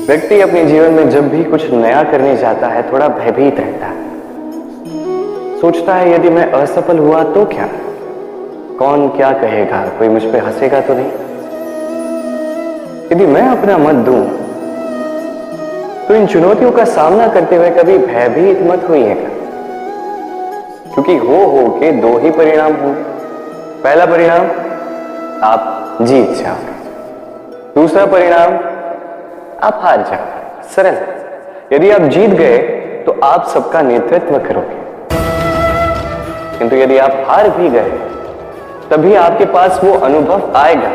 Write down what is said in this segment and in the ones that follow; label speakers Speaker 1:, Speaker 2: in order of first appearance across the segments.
Speaker 1: व्यक्ति अपने जीवन में जब भी कुछ नया करने जाता है थोड़ा भयभीत रहता है। सोचता है यदि मैं असफल हुआ तो क्या, कौन क्या कहेगा, कोई मुझ पे हंसेगा तो नहीं। यदि मैं अपना मत दूं तो इन चुनौतियों का सामना करते हुए कभी भयभीत मत होइएगा, क्योंकि हो के दो ही परिणाम होंगे। पहला परिणाम आप जीत जाओगे, दूसरा परिणाम आप हार जाओगे। सरल, यदि आप जीत गए तो आप सबका नेतृत्व करोगे, किंतु यदि आप हार भी गए तभी आपके पास वो अनुभव आएगा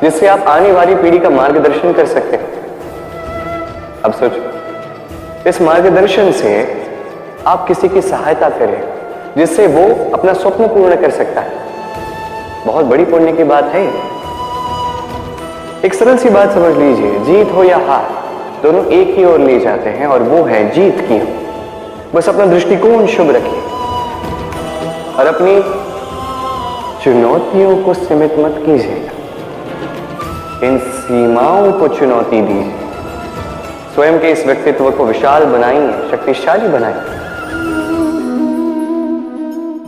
Speaker 1: जिससे आप आने वाली पीढ़ी का मार्गदर्शन कर सकते हो। अब सोचो, इस मार्गदर्शन से आप किसी की सहायता करें जिससे वो अपना स्वप्न पूर्ण कर सकता है। बहुत बड़ी पुण्य की बात है। एक सरल सी बात समझ लीजिए, जीत हो या हार दोनों एक ही ओर ले जाते हैं और वो है जीत की ओर। बस अपना दृष्टिकोण शुभ रखिए और अपनी चुनौतियों को सीमित मत कीजिएगा, इन सीमाओं को चुनौती दीजिए। स्वयं के इस व्यक्तित्व को विशाल बनाइए, शक्तिशाली बनाइए।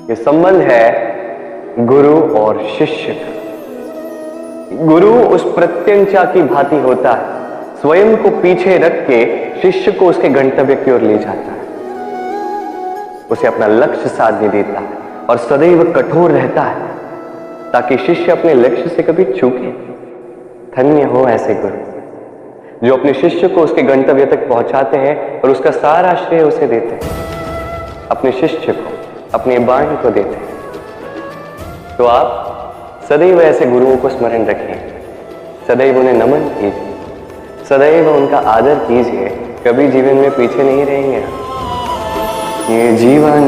Speaker 1: ये संबंध है गुरु और शिष्य का। गुरु उस प्रत्यंचा की भांति होता है, स्वयं को पीछे रख के शिष्य को उसके गंतव्य की ओर ले जाता है, उसे अपना लक्ष्य साधने देता है और सदैव कठोर रहता है ताकि शिष्य अपने लक्ष्य से कभी चूके। धन्य हो ऐसे गुरु जो अपने शिष्य को उसके गंतव्य तक पहुंचाते हैं और उसका सारा श्रेय उसे देते हैं, अपने शिष्य को, अपनी वाणी को देते हैं। तो आप सदैव ऐसे गुरुओं को स्मरण रखिए, सदैव उन्हें नमन कीजिए, सदैव उनका आदर कीजिए। कभी जीवन में पीछे नहीं रहेंगे। ये जीवन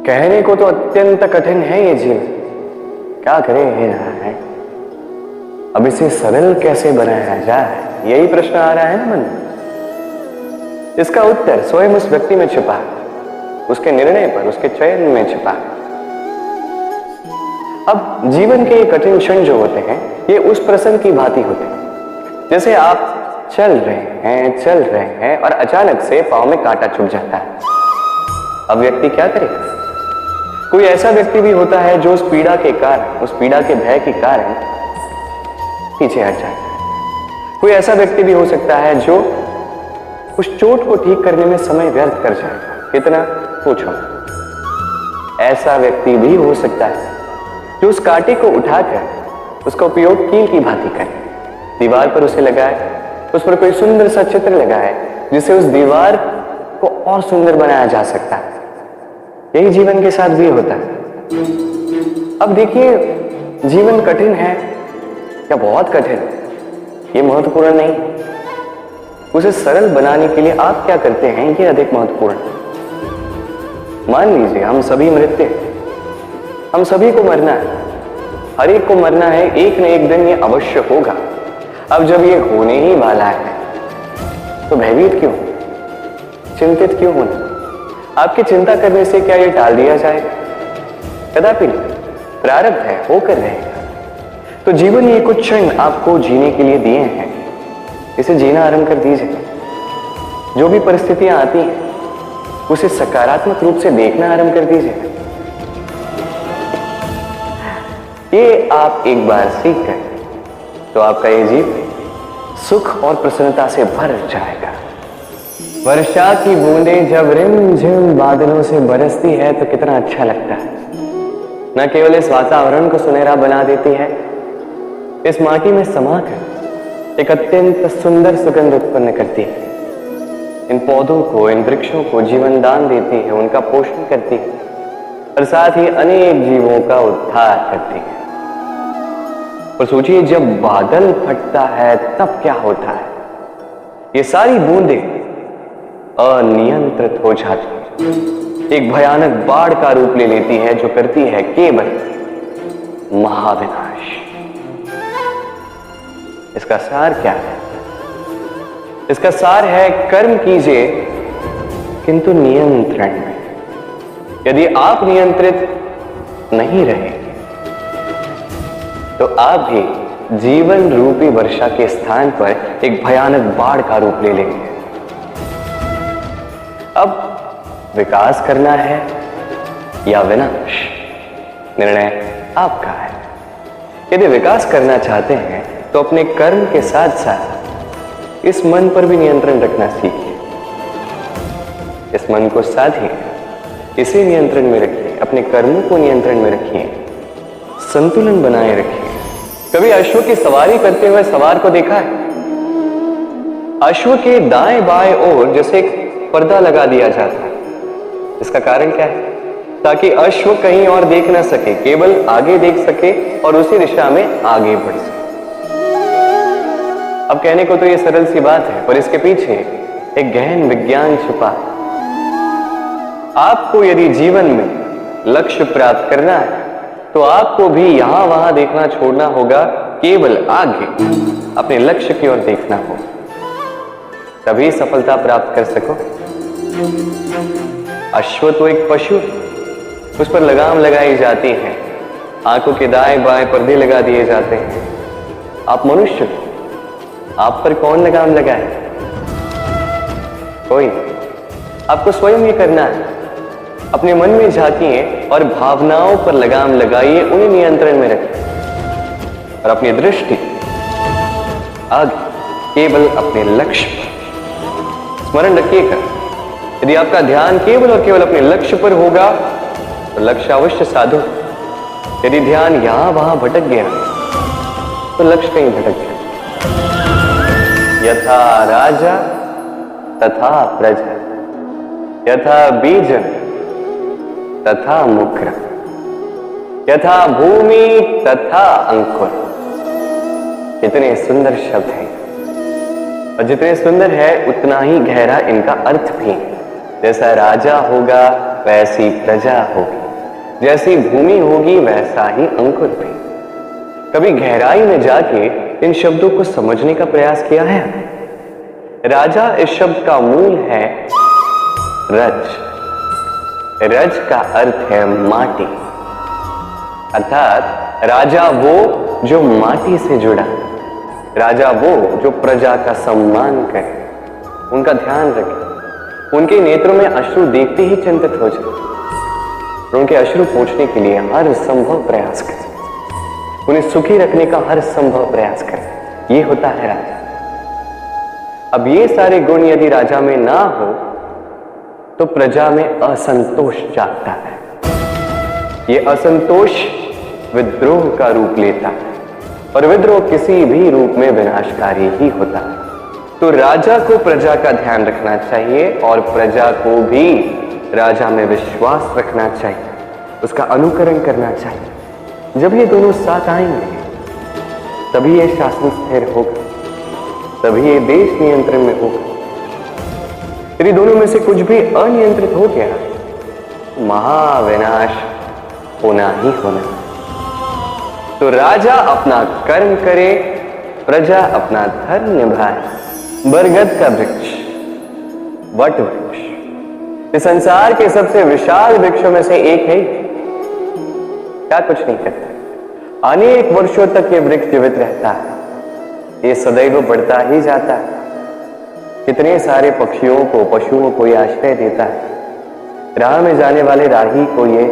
Speaker 1: कहने को तो अत्यंत कठिन है। ये जीवन क्या करें है, अब इसे सरल कैसे बनाया जाए, यही प्रश्न आ रहा है ना मन में। इसका उत्तर स्वयं उस व्यक्ति में छिपा है, उसके निर्णय पर, उसके चयन में छिपा है। अब जीवन के ये कठिन क्षण जो होते हैं ये उस प्रसंग की भांति होते हैं जैसे आप चल रहे हैं और अचानक से पांव में कांटा चुभ जाता है। अब व्यक्ति क्या करेगा? कोई ऐसा व्यक्ति भी होता है जो उस पीड़ा के कारण, उस पीड़ा के भय के कारण पीछे हट जाता है। कोई ऐसा व्यक्ति भी हो सकता है जो उस चोट को ठीक करने में समय व्यर्थ कर जाएगा। कितना पूछो। ऐसा व्यक्ति भी हो सकता है जो उस कांटे को उठाकर उसका उपयोग कील की भांति करे, दीवार पर उसे लगाए, उस पर कोई सुंदर सा चित्र लगाए जिससे उस दीवार को और सुंदर बनाया जा सकता है। यही जीवन के साथ भी होता है। अब देखिए, जीवन कठिन है या बहुत कठिन, ये महत्वपूर्ण नहीं। उसे सरल बनाने के लिए आप क्या करते हैं ये अधिक महत्वपूर्ण है। मान लीजिए हम सभी मृत्य, हम सभी को मरना है, हर एक को मरना है, एक न एक दिन ये अवश्य होगा। अब जब ये होने ही वाला है तो भयभीत क्यों, चिंतित क्यों होना? आपकी चिंता करने से क्या ये टाल दिया जाएगा? कदापि नहीं। प्रारब्ध है, होकर रहेगा। तो जीवन ये कुछ क्षण आपको जीने के लिए दिए हैं, इसे जीना आरंभ कर दीजिए। जो भी परिस्थितियां आती हैं उसे सकारात्मक रूप से देखना आरंभ कर दीजिए। ये आप एक बार सीख गए तो आपका ये जीवन सुख और प्रसन्नता से भर जाएगा। वर्षा की बूंदें जब रिमझिम बादलों से बरसती है तो कितना अच्छा लगता है। न केवल इस वातावरण को सुनहरा बना देती है, इस माटी में समाकर एक अत्यंत सुंदर सुगंध उत्पन्न करती है। इन पौधों को, इन वृक्षों को जीवन दान देती है, उनका पोषण करती है और साथ ही अनेक जीवों का उद्धार करती है। और सोचिए, जब बादल फटता है तब क्या होता है? ये सारी बूंदें अनियंत्रित हो जाती है, एक भयानक बाढ़ का रूप ले लेती है जो करती है केवल महाविनाश। इसका सार क्या है? इसका सार है कर्म कीजिए किंतु नियंत्रण में। यदि आप नियंत्रित नहीं रहे तो आप भी जीवन रूपी वर्षा के स्थान पर एक भयानक बाढ़ का रूप ले लेंगे। अब विकास करना है या विनाश, निर्णय आपका है। यदि विकास करना चाहते हैं तो अपने कर्म के साथ साथ इस मन पर भी नियंत्रण रखना सीखिए। इस मन को साधिए, इसे नियंत्रण में रखिए, अपने कर्मों को नियंत्रण में रखिए, संतुलन बनाए रखिए। कभी अश्व की सवारी करते हुए सवार को देखा है? अश्व के दाएं बाएं ओर जैसे एक पर्दा लगा दिया जाता है। इसका कारण क्या है? ताकि अश्व कहीं और देख ना सके, केवल आगे देख सके और उसी दिशा में आगे बढ़ सके। अब कहने को तो ये सरल सी बात है, पर इसके पीछे एक गहन विज्ञान छुपा है। आपको यदि जीवन में लक्ष्य प्राप्त करना है तो आपको भी यहां वहां देखना छोड़ना होगा, केवल आगे अपने लक्ष्य की ओर देखना होगा, तभी सफलता प्राप्त कर सको। अश्व तो एक पशु, उस पर लगाम लगाई जाती है, आंखों के दाएं बाएं पर्दे लगा दिए जाते हैं। आप मनुष्य, आप पर कौन लगाम लगाए? कोई। आपको स्वयं ये करना है। अपने मन में झांकिए और भावनाओं पर लगाम लगाइए, उन्हें नियंत्रण में रखें और अपनी दृष्टि आगे केवल अपने लक्ष्य पर। स्मरण रखिएगा, यदि आपका ध्यान केवल और केवल अपने लक्ष्य पर होगा तो लक्ष्य अवश्य साधु। यदि ध्यान यहां वहां भटक गया तो लक्ष्य कहीं भटक गया। यथा राजा तथा प्रजा, यथा बीजन तथा मुक्र, यथा भूमि तथा अंकुर। कितने सुंदर शब्द हैं, और जितने सुंदर है उतना ही गहरा इनका अर्थ भी। जैसा राजा होगा वैसी प्रजा होगी, जैसी भूमि होगी वैसा ही अंकुर भी। कभी गहराई में जाके इन शब्दों को समझने का प्रयास किया है? राजा इस शब्द का मूल है रज। रज का अर्थ है माटी, अर्थात राजा वो जो माटी से जुड़ा, राजा वो जो प्रजा का सम्मान करे, उनका ध्यान रखे, उनके नेत्रों में अश्रु देखते ही चिंतित हो जाए और उनके अश्रु पोंछने के लिए हर संभव प्रयास करे, उन्हें सुखी रखने का हर संभव प्रयास करे। ये होता है राजा। अब ये सारे गुण यदि राजा में ना हो तो प्रजा में असंतोष जागता है। ये असंतोष विद्रोह का रूप लेता है और विद्रोह किसी भी रूप में विनाशकारी ही होता है। तो राजा को प्रजा का ध्यान रखना चाहिए और प्रजा को भी राजा में विश्वास रखना चाहिए, उसका अनुकरण करना चाहिए। जब ये दोनों साथ आएंगे तभी ये शासन स्थिर होगा, तभी ये देश नियंत्रण में होगा। यदि दोनों में से कुछ भी अनियंत्रित हो गया, महाविनाश होना ही होना। तो राजा अपना कर्म करे, प्रजा अपना धर्म निभाए। बरगद का वृक्ष, वट वृक्ष, इस संसार के सबसे विशाल वृक्षों में से एक है। क्या कुछ नहीं करता, अनेक वर्षों तक ये वृक्ष जीवित रहता है, ये सदैव बढ़ता ही जाता है। कितने सारे पक्षियों को, पशुओं को ये आश्रय देता है, राह में जाने वाले राही को ये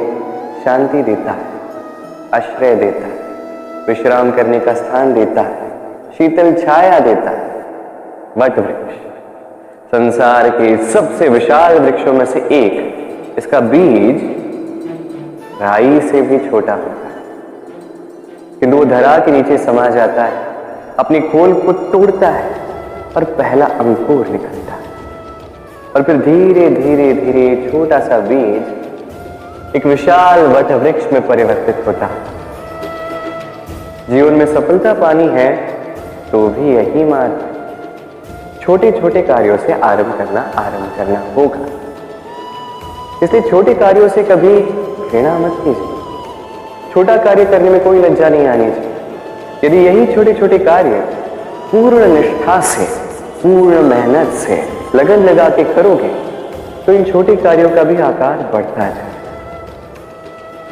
Speaker 1: शांति देता है, आश्रय देता है, विश्राम करने का स्थान देता है, शीतल छाया देता है। वट वृक्ष संसार के सबसे विशाल वृक्षों में से एक। इसका बीज राई से भी छोटा होता है, किंतु वो धरा के नीचे समा जाता है, अपनी खोल को तोड़ता है और पहला अंकुर निकलता है, और फिर धीरे धीरे धीरे छोटा सा बीज एक विशाल वट वृक्ष में परिवर्तित होता है। जीवन में सफलता पानी है तो भी यही मार्ग है। छोटे छोटे कार्यों से आरंभ करना होगा। इसलिए छोटे कार्यों से कभी घृणा मत कीजिए। छोटा कार्य करने में कोई लज्जा नहीं आनी चाहिए। यदि यही छोटे छोटे कार्य पूर्ण निष्ठा से, पूर्ण मेहनत से, लगन लगा के करोगे तो इन छोटे कार्यों का भी आकार बढ़ता जाए।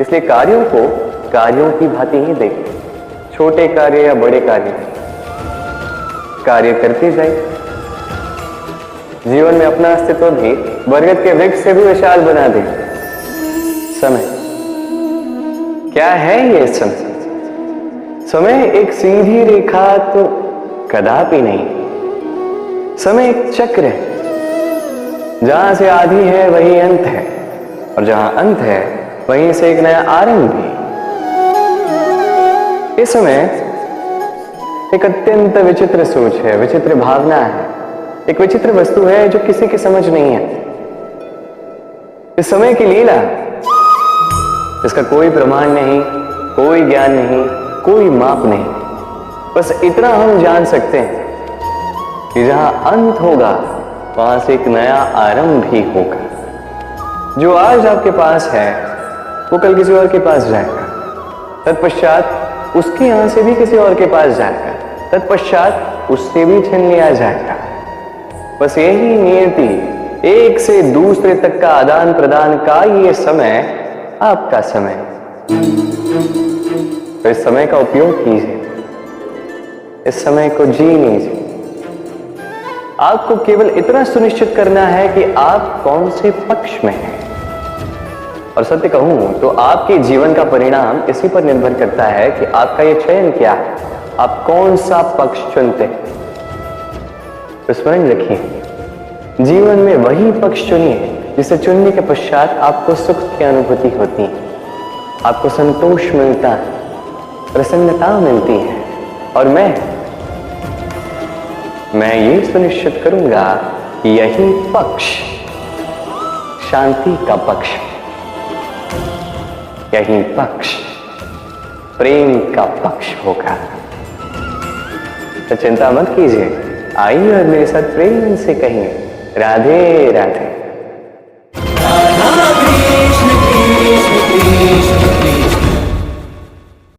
Speaker 1: इसलिए कार्यों को कार्यों की भांति ही देखो, छोटे कार्य या बड़े कार्य करती जाए। जीवन में अपना अस्तित्व भी बरगद के वृक्ष से भी विशाल बना दे। समय क्या है ये समय? समय एक सीधी रेखा तो कदापि नहीं। समय एक चक्र है, जहां से आदि है वही अंत है, और जहां अंत है वहीं से एक नया आरंभ भी। इस समय एक अत्यंत विचित्र सोच है, विचित्र भावना है, एक विचित्र वस्तु है जो किसी की समझ नहीं है। इस समय की लीला, इसका कोई प्रमाण नहीं, कोई ज्ञान नहीं, कोई माप नहीं। बस इतना हम जान सकते हैं कि जहां अंत होगा वहां से एक नया आरंभ भी होगा। जो आज आपके पास है वो कल किसी और के पास जाएगा, तत्पश्चात उसके यहां से भी किसी और के पास जाएगा, तत्पश्चात उससे भी छीन लिया जाएगा। बस यही नियति, एक से दूसरे तक का आदान प्रदान का ये समय आपका समय। तो इस समय का उपयोग कीजिए, इस समय को जी लीजिए। आपको केवल इतना सुनिश्चित करना है कि आप कौन से पक्ष में हैं। और सत्य कहूं तो आपके जीवन का परिणाम इसी पर निर्भर करता है कि आपका यह चयन क्या है, आप कौन सा पक्ष चुनते हैं। तो स्मरण रखिए, जीवन में वही पक्ष चुनिए जिसे चुनने के पश्चात आपको सुख की अनुभूति होती है, आपको संतोष मिलता है, प्रसन्नता मिलती है। और मैं ये सुनिश्चित करूंगा कि यही पक्ष शांति का पक्ष, यही पक्ष प्रेम का पक्ष होगा। तो चिंता मत कीजिए, आइए और मेरे साथ प्रेम से कहिए राधे राधे।